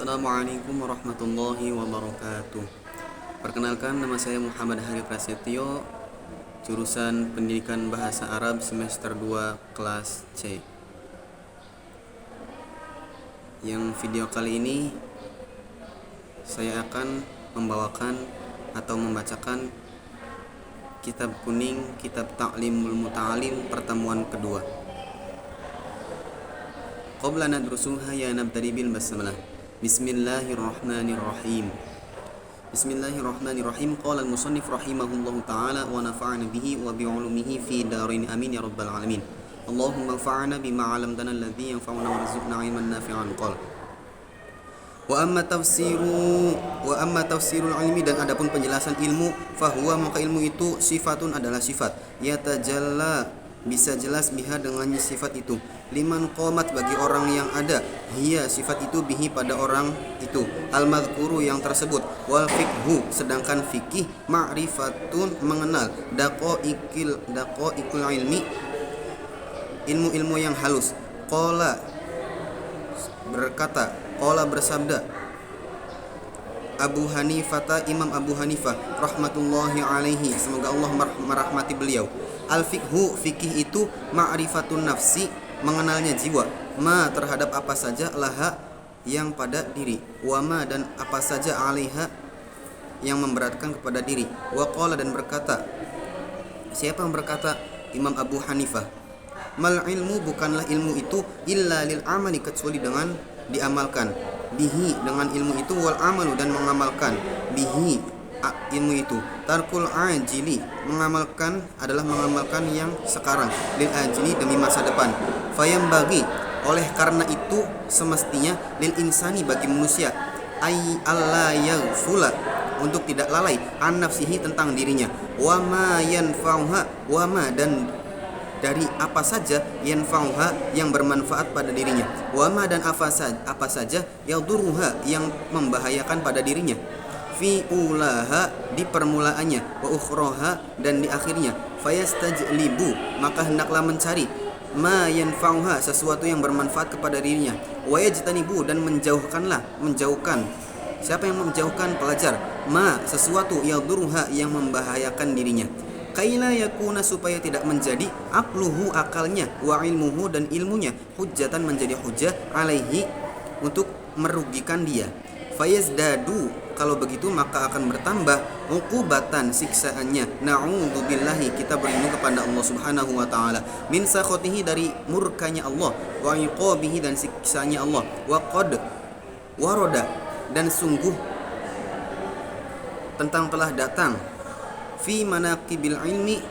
Assalamualaikum warahmatullahi wabarakatuh. Perkenalkan, nama saya Muhammad Hari Prasetyo, jurusan Pendidikan Bahasa Arab semester 2 kelas C. Yang video kali ini saya akan membawakan atau membacakan Kitab Kuning, Kitab Ta'limul Muta'alim pertemuan kedua. Qabla nadrusuha ya nabtadi bil basmalah. Bismillahirrahmanirrahim. Bismillahirrahmanirrahim. Qala al-musannif rahimahullahu ta'ala wa nafa'ana bihi wa bi'ulumihi fi darin amin ya rabbal alamin. Allahumma anfa'na bima 'allamtana alladhi yanfa'una warzuqna 'ilman nafi'an. Qala wa amma tafsirul ilmi, dan adapun penjelasan ilmu, fahuwa, maka ilmu itu sifatun adalah sifat, yatajalla, bisa jelas biha dengannya sifat itu, liman qomat, bagi orang yang ada, hiya sifat itu, bihi pada orang itu, al-madhkuru yang tersebut, wal fiqhu sedangkan fikih, ma'rifatun mengenal, daqaiqul ilmi ilmu-ilmu yang halus. Qala berkata, qala bersabda Abu Hanifah, Imam Abu Hanifah rahmatullahi alaihi, semoga Allah merahmati beliau, al-fiqhu fikih itu, ma'rifatun nafsi mengenalnya jiwa, ma terhadap apa saja, laha yang pada diri, wa ma dan apa saja, alaiha yang memberatkan kepada diri, wa qala dan berkata, siapa yang berkata? Imam Abu Hanifah, mal ilmu, bukanlah ilmu itu, illa lil amali, kecuali dengan diamalkan, bihi dengan ilmu itu, wal amalu dan mengamalkan, bihi ilmu itu, tarkul ajili mengamalkan adalah mengamalkan yang sekarang, lil ajili demi masa depan, fayam bagi oleh karena itu semestinya, lil insani bagi manusia, ay alla yaghfula untuk tidak lalai, an nafsihi tentang dirinya, wa ma yanfa'uha, wa ma dan dari apa saja, yanfa'uha yang bermanfaat pada dirinya, wa ma dan apa saja yadurruha yang membahayakan pada dirinya, fi ulaha di permulaannya, wa ukhraha dan di akhirnya, fayastajlibu maka hendaklah mencari, ma yanfa'uha sesuatu yang bermanfaat kepada dirinya, wa yajtanibu dan menjauhkan. Siapa yang menjauhkan? Pelajar. Ma sesuatu yadurruha yang membahayakan dirinya, kaila yakuna supaya tidak menjadi, aqluhu akalnya, wa ilmuhu dan ilmunya, hujjatan menjadi hujjah, alaihi untuk merugikan dia, fayazdadu kalau begitu maka akan bertambah, uqubatan siksaannya, na'udzubillahi kita berlindung kepada Allah Subhanahu wa taala, min sakhotihi dari murkanya Allah, wa iqabihi dan siksanya Allah, wa qad waroda dan sungguh tentang telah datang, fi manaqibil ilmi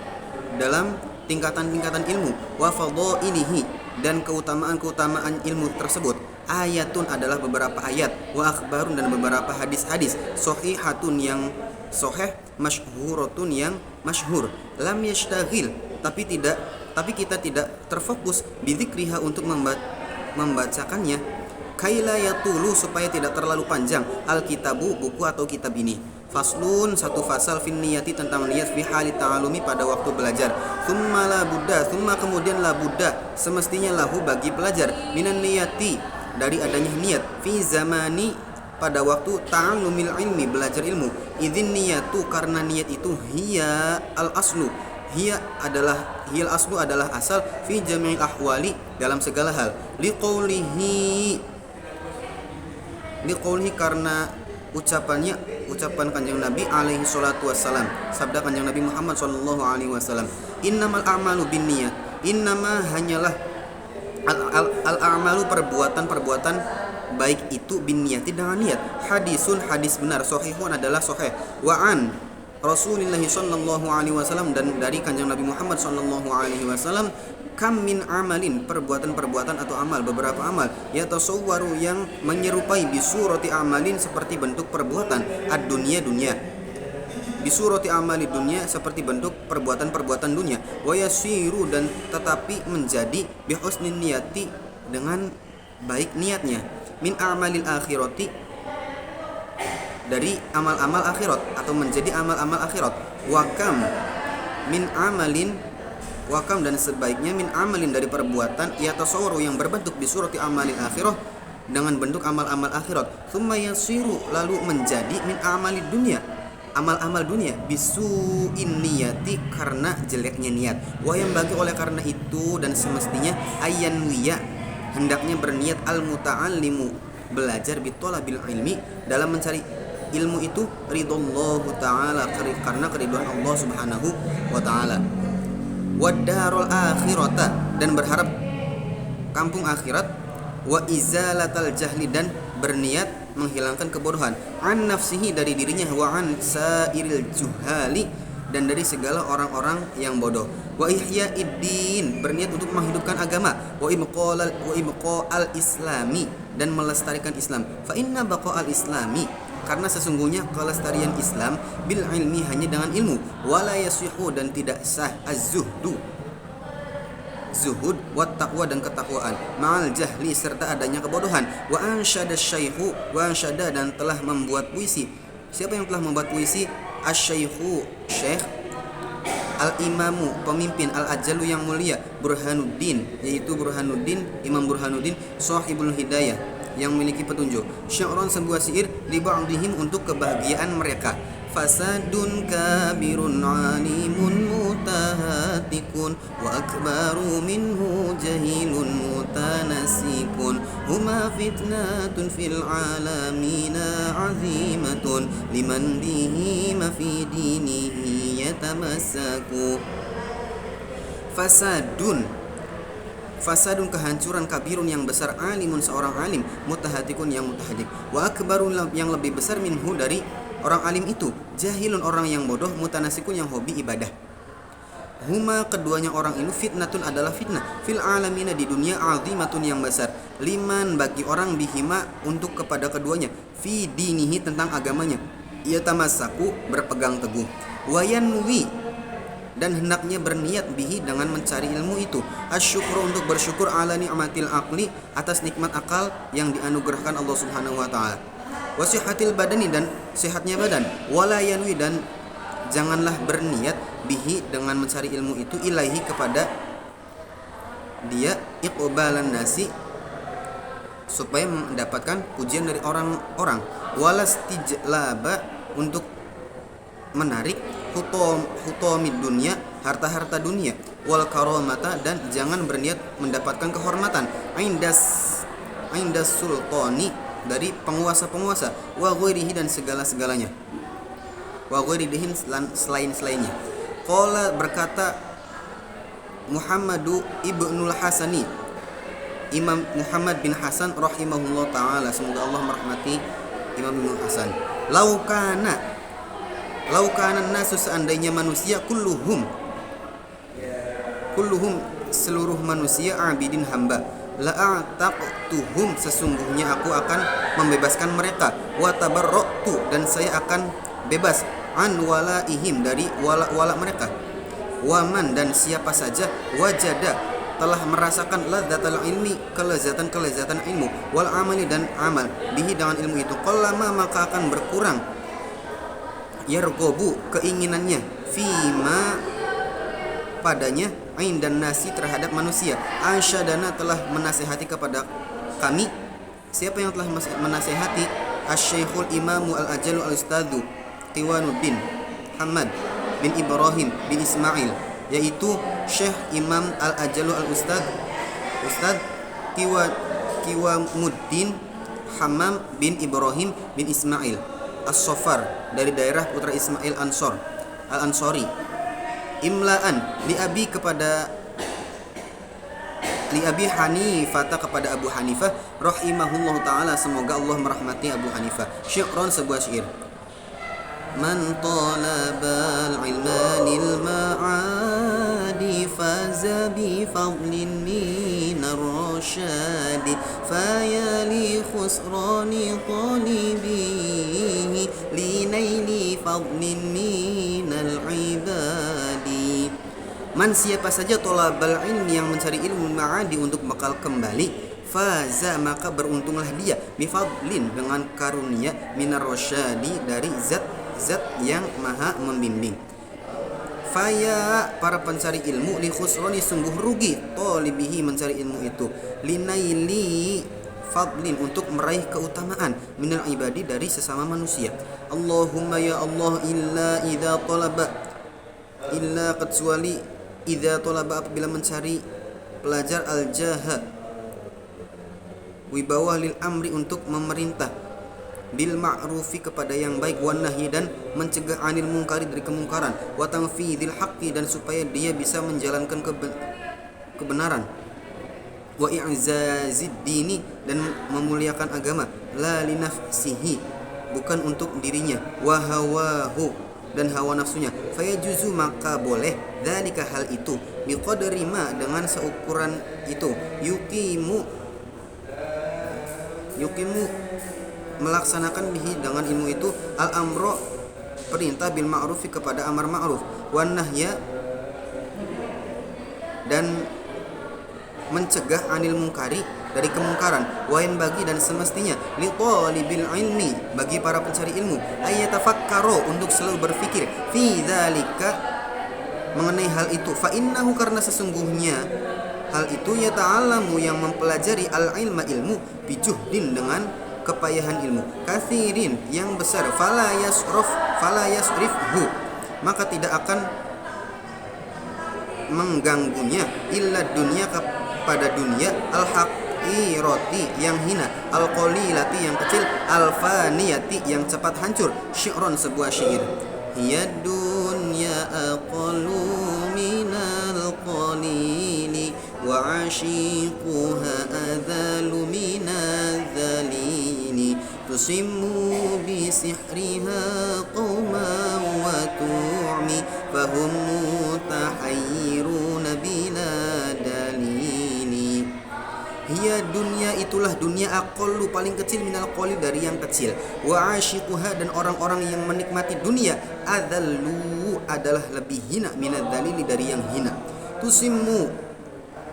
dalam tingkatan-tingkatan ilmu, wa fadhailihi dan keutamaan-keutamaan ilmu tersebut, ayatun adalah beberapa ayat, wa akhbarun dan beberapa hadis-hadis, sahihatun yang sahih, masyhuratun yang masyhur, lam yashtaghil tapi kita tidak terfokus, bidzikriha untuk membacakannya, kaila yatulu supaya tidak terlalu panjang, alkitabu buku atau kitab ini. Faslun satu fasal, fin niyati tentang niat, fi hali ta'alumi pada waktu belajar, thumma la budda, thumma kemudian la budda semestinya lahu bagi pelajar, minan niyati dari adanya niat, fi zamani pada waktu ta'allumil ilmi belajar ilmu, idzin niyatu karena niat itu, hiya al aslu, hiya al aslu adalah asal, fi jami'il ahwali dalam segala hal, liqaulihi karena ucapan kanjeng Nabi alaihi salatu wassalam, sabda kanjeng Nabi Muhammad sallallahu alaihi wasallam, innamal a'malu binniyat, innama hanyalah al-a'malu perbuatan baik itu binniyati dengan niat, hadisun hadis benar, sahihun adalah sahih, wa an Rasulullah sallallahu alaihi wasallam dan dari kanjeng Nabi Muhammad sallallahu alaihi wasallam, kam min amalin perbuatan atau amal, beberapa amal, yatasawwaru yang menyerupai, bisurati amalin seperti bentuk perbuatan, ad-dunya bisurati amali dunia seperti bentuk perbuatan dunia, wa yasiru dan tetapi menjadi, bihusnin niyati dengan baik niatnya, min amalil akhirati dari amal-amal akhirat atau menjadi amal-amal akhirat, wakam min amalin wakam dan sebaiknya min amalin dari perbuatan, ia tasawwur yang berbentuk bisurati amalil akhirah dengan bentuk amal-amal akhirat. Tsumma yasiru, lalu menjadi min amalid dunia, amal-amal dunia, bisu'in niyati, karena jeleknya niat. Wa yang bagi oleh karena itu dan semestinya ayyan wiya, hendaknya berniat al muta'allimu, belajar bitolabil ilmi, dalam mencari ilmu itu ridallahu ta'ala, karena keridhaan Allah subhanahu wa ta'ala. Wadarul akhirata, dan berharap kampung akhirat. Wa izalatal jahli, dan berniat menghilangkan kebodohan. An nafsihi, dari dirinya. Wa an sairil juhali, dan dari segala orang-orang yang bodoh. Wa ihyaiddin, berniat untuk menghidupkan agama. Wa ibqa'al islami, dan melestarikan Islam. Fa inna baqa'al islami, karena sesungguhnya kelestarian Islam bil ilmi, hanya dengan ilmu. Wala yasihu, dan tidak sah az-zuhdu, zuhud, wat taqwa, dan ketakwaan, ma'al jahli, serta adanya kebodohan. Wa ansyada syaihu, wa ansyada, dan telah membuat puisi. Siapa yang telah membuat puisi? Asy-syaihu, syekh, al-imamu, pemimpin, al-ajalu, yang mulia, Burhanuddin, yaitu Burhanuddin, Imam Burhanuddin, sahibul hidayah, yang memiliki petunjuk. Syi'ran, sebuah syair, li ba'dihim, untuk kebahagiaan mereka. Fasadun kabirun alimun mutahatikun, wa akbaru minhu jahilun mutanasikun, huma fitnatun fil alamina azimatun, liman bihi ma fi dinihi yatamassaku. Fasadun, kehancuran, kabirun, yang besar, alimun, seorang alim, mutahatikun, yang mutahadik, wa akbarun, yang lebih besar, minhu, dari orang alim itu, jahilun, orang yang bodoh, mutanasikun, yang hobi ibadah. Huma, keduanya orang ini, fitnatun, adalah fitnah, fil alamina, di dunia, azimatun, yang besar, liman, bagi orang, bihima, untuk kepada keduanya, fi dinihi, tentang agamanya, yatamassaku, berpegang teguh, wayanwi, dan hendaknya berniat bihi, dengan mencari ilmu itu, asyukru, untuk bersyukur, ala ni'matil aqli, atas nikmat akal yang dianugerahkan Allah subhanahu wa ta'ala, wasihatil badani, dan sehatnya badan, wala yanwi, dan janganlah berniat bihi, dengan mencari ilmu itu, ilaihi, kepada dia, iqbalan nasi, supaya mendapatkan pujian dari orang-orang, walastijlaba, untuk menarik hutomid dunia, harta-harta dunia, wal karamata, dan jangan berniat mendapatkan kehormatan, indas sultani, dari penguasa-penguasa, wa ghairihi, dan segala-segalanya, wa ghairihi, selain-selainnya. Qala, berkata Muhammadu ibnul Hasani, Imam Muhammad bin Hasan rahimahullah ta'ala, semoga Allah merahmati Imam bin Hasan. Laukana nasu, seandainya manusia, kulluhum, seluruh manusia, abidin, hamba, la'ataqtuhum, sesungguhnya aku akan membebaskan mereka, wa tabarra'tu, dan saya akan bebas, an walaihim, dari wala mereka, waman, dan siapa saja, wajada, telah merasakan ladzatal ilmi, kelezatan ilmu, wal amali, dan amal, bihi, dengan ilmu itu, qallama, maka akan berkurang, yargobu, keinginannya, fima, padanya, indan nasi, terhadap manusia. Ansyadana, telah menasihati kepada kami. Siapa yang telah menasihati? Asy-syaikhul imamu al-ajalu al-ustadzu Qiwanuddin Hamad bin Ibrahim bin Ismail, yaitu Syekh Imam al-ajalu al-ustadz Qiwamuddin Hammam bin Ibrahim bin Ismail As-Sofar, dari daerah putra Ismail Al-Ansori. Imla'an, li abi Hanifah, kepada Abu Hanifah rahimahullah ta'ala, semoga Allah merahmati Abu Hanifah. Syi'ran, sebuah syair. Man talabal ilma lil ma'adi, faza bi fadlin minar rasyadi, fayali khusrani talibihi, linaili fadlin minal ibadi. Man, siapa saja, tolabal ilmi, yang mencari ilmu, ma'adi, untuk bekal kembali, faza, maka beruntunglah dia, bifadlin, dengan karunia, minar rasyadi, dari zat yang maha membimbing. Faya, para pencari ilmu, li khusroni, sungguh rugi, tolibihi, mencari ilmu itu, linaili, fadlin, untuk meraih keutamaan, minal ibadi, dari sesama manusia. Allahumma ya Allah, illa kecuali idza talaba, apabila mencari pelajar al-jaha, wibawa, lil amri, untuk memerintah, bil ma'rufi, kepada yang baik, wan nahyi, dan mencegah, anil mungkari, dari kemungkaran, wa tanfidil haqqi, dan supaya dia bisa menjalankan kebenaran, wa i'zazid dini, dan memuliakan agama, la li nafsihi, bukan untuk dirinya, wa hawahu, dan hawa nafsunya, fayajuzu, maka boleh, dzalika, hal itu, biqadri ma, dengan seukuran itu, yuqimu, melaksanakan bihi, dengan ilmu itu, al-amro, perintah, bil ma'rufi, kepada amar ma'ruf, wan nahya, dan mencegah, anil mungkari, dari kemungkaran, wayan bagi, dan semestinya, li talibil ilmi, bagi para pencari ilmu, ayatafakkaro, untuk selalu berfikir, fi dzalika, mengenai hal itu, fa innahu, karena sesungguhnya hal itu, yata'alamu, yang mempelajari, al ilma, ilmu, bijuhdin, dengan kepayahan ilmu, kathirin, yang besar, fala yasrifhu, maka tidak akan mengganggunya, illa dunia, kepada dunia, al-haqirati, yang hina, al-qalilati, yang kecil, al-faniyati, yang cepat hancur, syi'ron, sebuah syair. Hiya dunya aqallu minal qalili, wa ashiquha adhalu minal dhalili, tusimmu bisihriha qawman wa tu'mi, fahum mutahayyiruna bila dalili. Hiya dunia, itulah dunia, aqallu, paling kecil, minal qalil, dari yang kecil, wa ashiquha, dan orang-orang yang menikmati dunia, adallu, adalah lebih hina, minal dalili, dari yang hina. Tusimmu,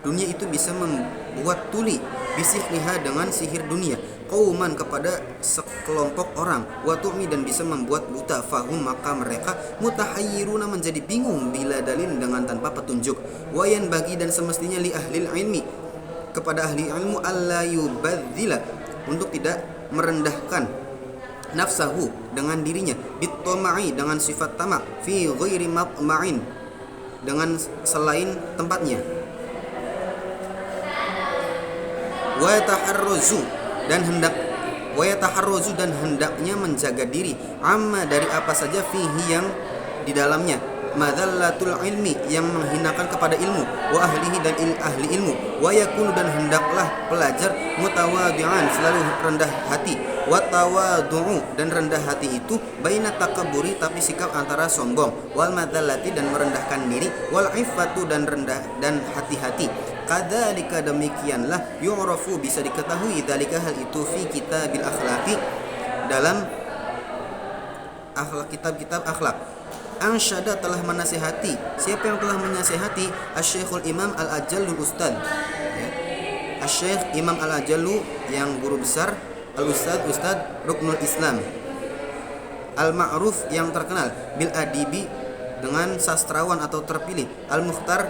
dunia itu bisa membuat tuli, bisihriha, dengan sihir dunia, qauman, kepada sekelompok orang, wa tu'mi, dan bisa membuat buta, fahum, maka mereka, mutahayyiruna, menjadi bingung, bila dalil, dengan tanpa petunjuk, wayan bagi, dan semestinya, li ahlil ilmi, kepada ahli ilmu, alla yubadzila, untuk tidak merendahkan nafsahu, dengan dirinya, bittoma'i, dengan sifat tamak, fi ghairi matma'in, dengan selain tempatnya, wa yataharruzu, dan hendaknya menjaga diri, amma, dari apa saja, fihi, yang di dalamnya, madzallatul ilmi, yang menghinakan kepada ilmu, wa ahlihi, dan ahli ilmu, wa yakunu, dan hendaklah pelajar, mutawadi'an, selalu rendah hati, wa tawadu'u, dan rendah hati itu, baina takabburi, tapi sikap antara sombong, wal madzallati, dan merendahkan diri, wal iffatu, dan rendah, dan hati-hati. Kadzalika, demikianlah, yu'rafu, bisa diketahui, dzalika, hal itu, fi kitabil akhlaqi, dalam kitab-kitab akhlak. Ansyada, telah menasihati, siapa yang telah menasihati, Asy-Syekhul Imam Al-Ajallul Ustad, ya. Asy-Syekh Imam Al-Ajallu, yang guru besar, Ustad Ruknul Islam, Al-Ma'ruf, yang terkenal, bil adibi, dengan sastrawan atau terpilih, Al-Mukhtar,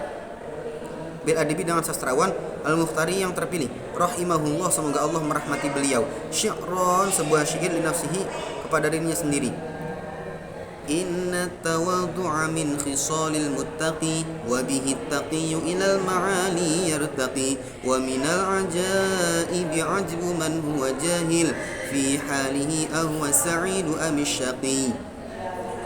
bil adibi, dengan sastrawan, Al-Mukhtari, yang terpilih, rahimahullah, semoga Allah merahmati beliau, syi'ron, sebuah syair, li nafsihi, kepada dirinya sendiri. Inna tawadu'a min khisalil muttaqi, wa bihi taqiyyu ilal ma'ali yartaqi, wa minal ajaibi ajbu man huwa jahil, fi halihi ahwa sa'idu amisyaqi,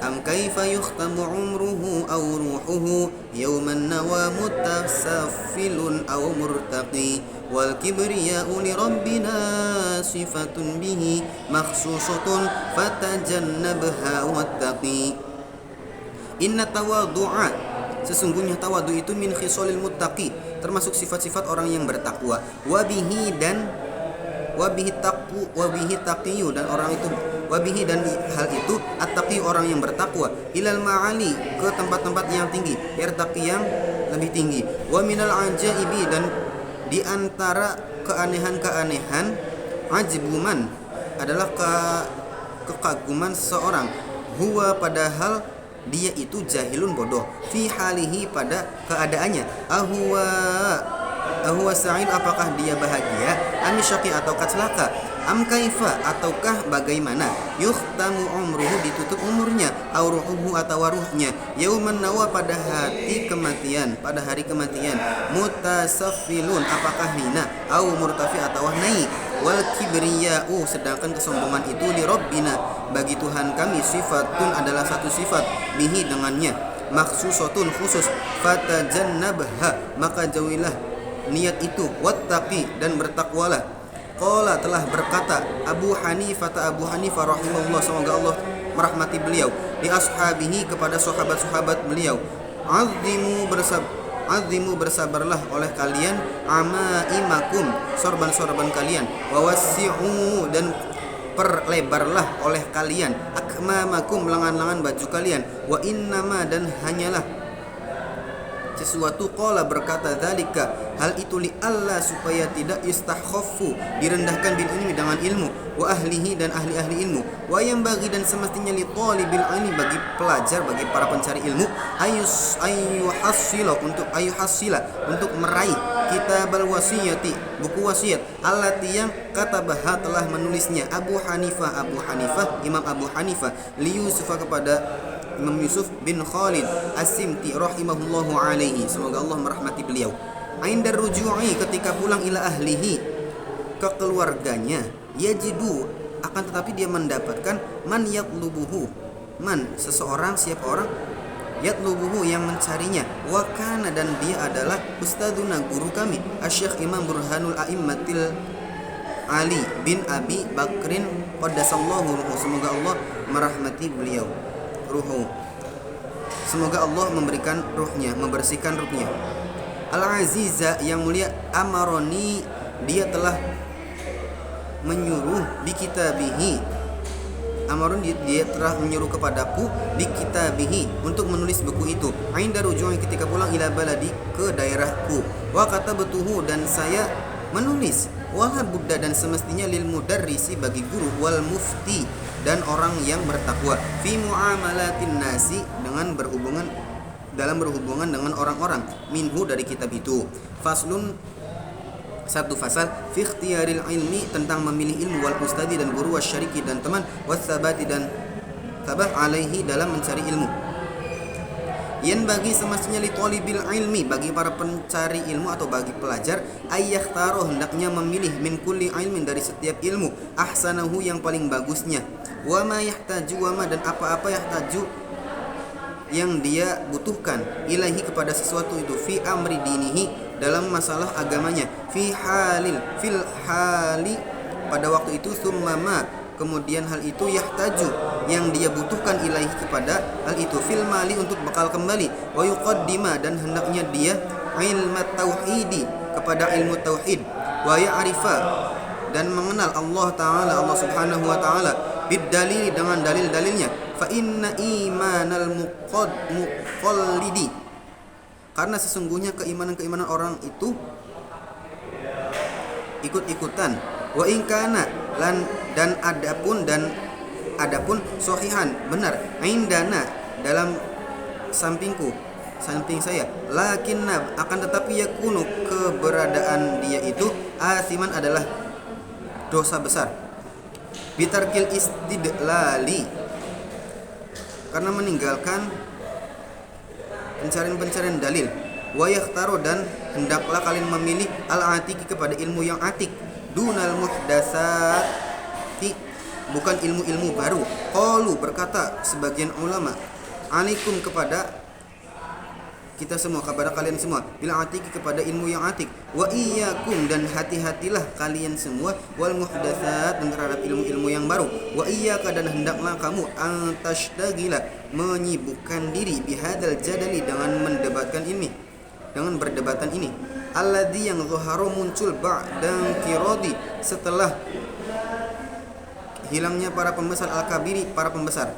am kaifa yukhtamu umruhu aw ruhuhu, yawman nawa mutasaffilun aw murtaqi, wal kibriya'u li rabbina sifatun bihi makhsusatun, fatajannabha wattaqi. Inna tawadu'a, sesungguhnya tawadu itu, min khisalil muttaqi, termasuk sifat-sifat orang yang bertakwa, wabihi taqiyu, dan orang itu, wabihi, dan hal itu, attaqi, orang yang bertakwa, ilal ma'ali, ke tempat-tempat yang tinggi, yartaqi, yang lebih tinggi, wa minal ajaibi, dan di antara keanehan-keanehan, ajbuman, adalah kekaguman seorang, huwa, padahal dia itu, jahilun, bodoh, fi halihi, pada keadaannya, ahwa, Ahuwa sa'id, apakah dia bahagia, am syaqi ataukah celaka, am kaifa ataukah bagaimana, yukhtamu umruhu ditutup umurnya, au ruhuhu atau ruhnya, yauman nawa pada hari kematian, mutasaffilun apakah hina, au murtafi atau naik, wal kibriya'u sedangkan kesombongan itu li rabbina bagi Tuhan kami sifatun adalah satu sifat, bihi dengannya, maksusotun khusus, fatajannabha maka jauhilah niat itu, wattaqi dan bertakwalah. Qala telah berkata Abu Hanifah rahimahullah, semoga Allah merahmati beliau, di ashabihi kepada sahabat-sahabat beliau, azimu bersabarlah oleh kalian, amaimakum sorban-sorban kalian, wawassi'u dan perlebarlah oleh kalian, akmamakum lengan-lengan baju kalian, wa innama dan hanyalah sesuatu, qala berkata dzalika hal itu li Allah supaya tidak istakhaffu direndahkan bil ilmi dengan ilmu, wa ahlihi dan ahli-ahli ilmu, wa yang bagi dan semestinya li talibil ilmi bagi pelajar, bagi para pencari ilmu, ayuhassila untuk meraih kitabal wasiyati buku wasiat, allati yang katabaha telah menulisnya Abu Hanifah Imam Abu Hanifah li Yusuf kepada Imam Yusuf bin Khalid As-Simti rahimahullahu alaihi, semoga Allah merahmati beliau. Aindar ruju'i ketika pulang ila ahlihi ke keluarganya, yajidu akan tetapi dia mendapatkan man yatlubuhu, man seseorang, siapa orang, yatlubuhu yang mencarinya, wa kana dan dia adalah ustaduna guru kami Asy-Syaikh Imam Burhanul A'immatil Ali bin Abi Bakrin qaddasallahu ruhu, semoga Allah merahmati beliau, ruhu, semoga Allah memberikan ruhnya, membersihkan ruhnya. Al-Aziza yang mulia, amaroni dia telah menyuruh bi kitabihi, amarun dia telah menyuruh kepadaku bi kitabihi untuk menulis buku itu, ainda ruju'i ketika pulang ila baladi ke daerahku, wa katabutuhu dan saya menulis, wala budda dan semestinya lil mudarrisi bagi guru, wal mufti dan orang yang bertakwa, fi muamalatin nasi dalam berhubungan dengan orang-orang, minhu dari kitab itu. Faslun satu fasal fi ikhtiyaril ilmi tentang memilih ilmu, wal ustadi dan guru, wasyariki dan teman, wasabati dan tabah alaihi dalam mencari ilmu. Yang bagi semestinya li talibil ilmi bagi para pencari ilmu atau bagi pelajar, ayyakhtaro hendaknya memilih min kulli ilmin dari setiap ilmu, ahsanahu yang paling bagusnya, wa ma yahtaju wa ma dan apa-apa yahtaju yang dia butuhkan, ilahi kepada sesuatu itu, fi amri dinihi dalam masalah agamanya, fil hali pada waktu itu, summama kemudian hal itu, yahtaju yang dia butuhkan, ilahi kepada hal itu, fil mali untuk bekal kembali, wa yuqaddima dan hendaknya dia ilmu tauhidi kepada ilmu tauhid, wa ya'rifa dan mengenal Allah subhanahu wa ta'ala bid-dalili dengan dalil-dalilnya, fa inna imanal muqallidi karena sesungguhnya keimanan orang itu ikut-ikutan, wa in kana dan adapun sohihan benar, indana dalam samping saya, lakinna akan tetapi yakunu keberadaan dia itu, asiman adalah dosa besar, bitarkil istidlali karena meninggalkan pencarian dalil, wa yakhtaro dan hendaklah kalian memilih al-atiki kepada ilmu yang atik, dunal muhdatsati bukan ilmu-ilmu baru. Qalu berkata sebagian ulama, alaikum kepada kita semua, kepada kalian semua, bil atiki kepada ilmu yang atik, wa iyyakum dan hati-hatilah kalian semua, wal muhdatsat dan terhadap ilmu-ilmu yang baru, wa iyyaka dan hendaklah kamu antashtagila menyibukkan diri bihadzal jadali dengan berdebatan ini, alladzi yang zuharu muncul ba'da qiradi setelah hilangnya para pembesar, al-kabiri para pembesar,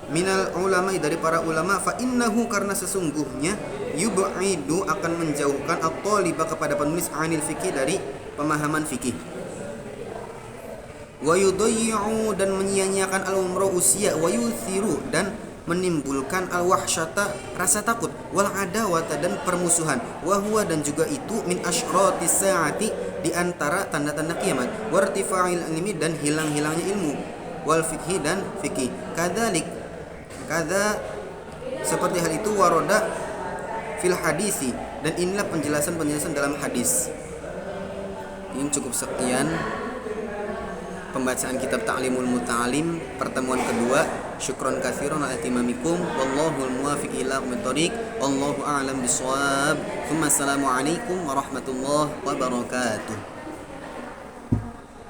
minal ulama dari para ulama, fa innahu karena sesungguhnya yub'idu akan menjauhkan at-taliba kepada penulis anil fikih dari pemahaman fikih, wa yudayyi'u dan menyia-nyiakan al-umra usia, wa yuthiru dan menimbulkan al-wahsyata, rasa takut, wal adawata, dan permusuhan, wa huwa, dan juga itu min asyratis saati, di antara tanda-tanda kiamat, wartifa'il ilmi, dan hilang-hilangnya ilmu, wal fikhi, dan fikih, kadzalik, seperti hal itu, waroda fil hadisi, dan inilah penjelasan dalam hadis. Ini cukup sekian pembacaan kitab Ta'limul Muta'alim pertemuan kedua. Syukron katsiran ala timamikum, wallahul muwaffiq ila aqwamit thoriq, wallahu a'lam bishawab. Assalamualaikum warahmatullahi wabarakatuh.